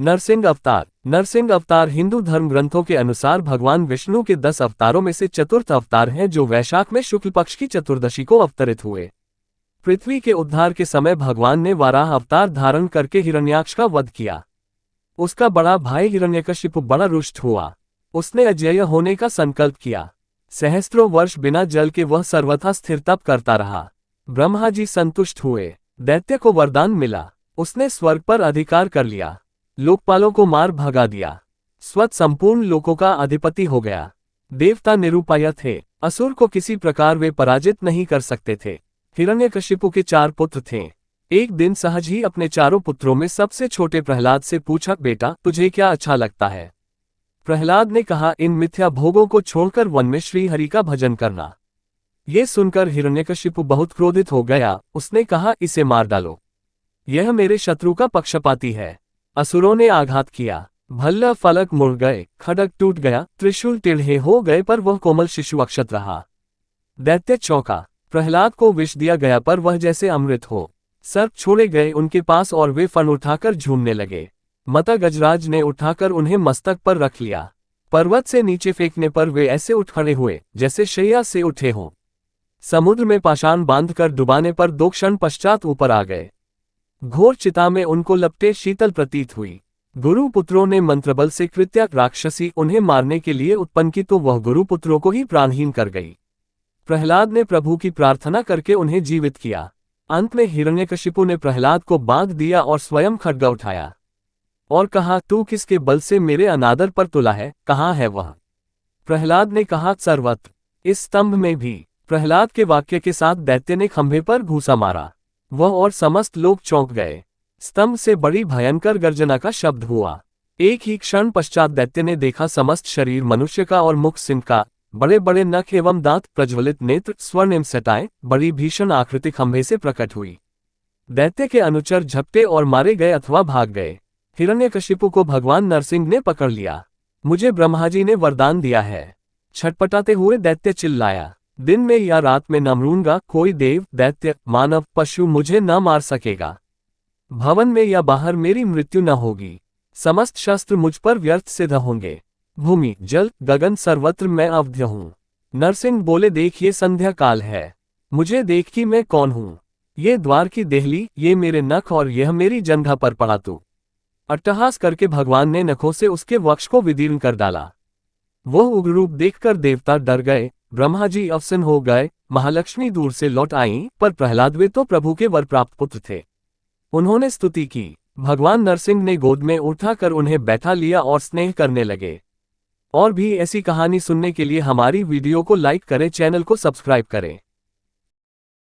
नरसिंह अवतार। नरसिंह अवतार हिंदू धर्म ग्रंथों के अनुसार भगवान विष्णु के 10 अवतारों में से चतुर्थ अवतार हैं, जो वैशाख में शुक्ल पक्ष की चतुर्दशी को अवतरित हुए। पृथ्वी के उद्धार के समय भगवान ने वाराह अवतार धारण करके हिरण्याक्ष का वध किया। उसका बड़ा भाई हिरण्यकशिपु बड़ा रुष्ट हुआ। उसने अजेय होने का संकल्प किया। सहस्त्रों वर्ष बिना जल के वह सर्वथा स्थिर तप करता रहा। ब्रह्मा जी संतुष्ट हुए। दैत्य को वरदान मिला। उसने स्वर्ग पर अधिकार कर लिया। लोकपालों को मार भगा दिया। स्वत संपूर्ण लोकों का अधिपति हो गया। देवता निरुपाय थे। असुर को किसी प्रकार वे पराजित नहीं कर सकते थे। हिरण्यकशिपु के 4 पुत्र थे। एक दिन सहज ही अपने चारों पुत्रों में सबसे छोटे प्रहलाद से पूछा, बेटा तुझे क्या अच्छा लगता है? प्रहलाद ने कहा, इन मिथ्या भोगों को छोड़कर वन में श्री हरि का भजन करना। ये सुनकर हिरण्यकशिपु बहुत क्रोधित हो गया। उसने कहा, इसे मार डालो। यह मेरे शत्रु का पक्षपाती है। असुरों ने आघात किया। भल्ला फलक मुड़ गए, खड़ग टूट गया, त्रिशूल टेढ़े हो गए, पर वह कोमल शिशु अक्षत रहा। दैत्य चौंका। प्रहलाद को विष दिया गया, पर वह जैसे अमृत हो। सर्प छोड़े गए उनके पास और वे फन उठाकर झूमने लगे। माता गजराज ने उठाकर उन्हें मस्तक पर रख लिया। पर्वत से नीचे फेंकने पर वे ऐसे उठ खड़े हुए जैसे शैया से उठे हों। समुद्र में पाषाण बांधकर डुबाने पर 2 क्षण पश्चात ऊपर आ गए। घोर चिता में उनको लपटे शीतल प्रतीत हुई। गुरुपुत्रों ने मंत्रबल से कृत्या राक्षसी उन्हें मारने के लिए उत्पन्न की, तो वह गुरुपुत्रों को ही प्राणहीन कर गई। प्रहलाद ने प्रभु की प्रार्थना करके उन्हें जीवित किया। अंत में हिरण्यकशिपु ने प्रहलाद को बांध दिया और स्वयं खड्ग उठाया और कहा, तू किसके बल से मेरे अनादर पर तुला है? कहाँ है वह? प्रहलाद ने कहा, सर्वत्र, इस स्तंभ में भी। प्रहलाद के वाक्य के साथ दैत्य ने खंभे पर घूसा मारा। वह और समस्त लोग चौंक गए। स्तंभ से बड़ी भयंकर गर्जना का शब्द हुआ। एक ही क्षण पश्चात दैत्य ने देखा, समस्त शरीर मनुष्य का और मुख सिंह का, बड़े बड़े नख एवं दांत, प्रज्वलित नेत्र, स्वर्णिम सटाएं, बड़ी भीषण आकृति खंभे से प्रकट हुई। दैत्य के अनुचर झपटे और मारे गए अथवा भाग गए। हिरण्यकशिपु को भगवान नरसिंह ने पकड़ लिया। मुझे ब्रह्मा जी ने वरदान दिया है। छटपटाते हुए दैत्य चिल्लाया, दिन में या रात में न मरूंगा। कोई देव, दैत्य, मानव, पशु मुझे न मार सकेगा। भवन में या बाहर मेरी मृत्यु न होगी। समस्त शस्त्र मुझ पर व्यर्थ सिद्ध होंगे। भूमि, जल, गगन, सर्वत्र मैं अवध्य हूँ। नरसिंह बोले, देखिए संध्या काल है। मुझे देख कि मैं कौन हूँ। ये द्वार की देहली, ये मेरे नख और यह मेरी जंघा पर पड़ा तू। अट्टहास करके भगवान ने नखों से उसके वक्ष को विदीर्ण कर डाला। वह उग्र रूप देखकर देवता डर गए। ब्रह्मा जी अवसन हो गए। महालक्ष्मी दूर से लौट आईं, पर प्रहलाद वे तो प्रभु के वर प्राप्त पुत्र थे। उन्होंने स्तुति की। भगवान नरसिंह ने गोद में उठाकर उन्हें बैठा लिया और स्नेह करने लगे। और भी ऐसी कहानी सुनने के लिए हमारी वीडियो को लाइक करें, चैनल को सब्सक्राइब करें।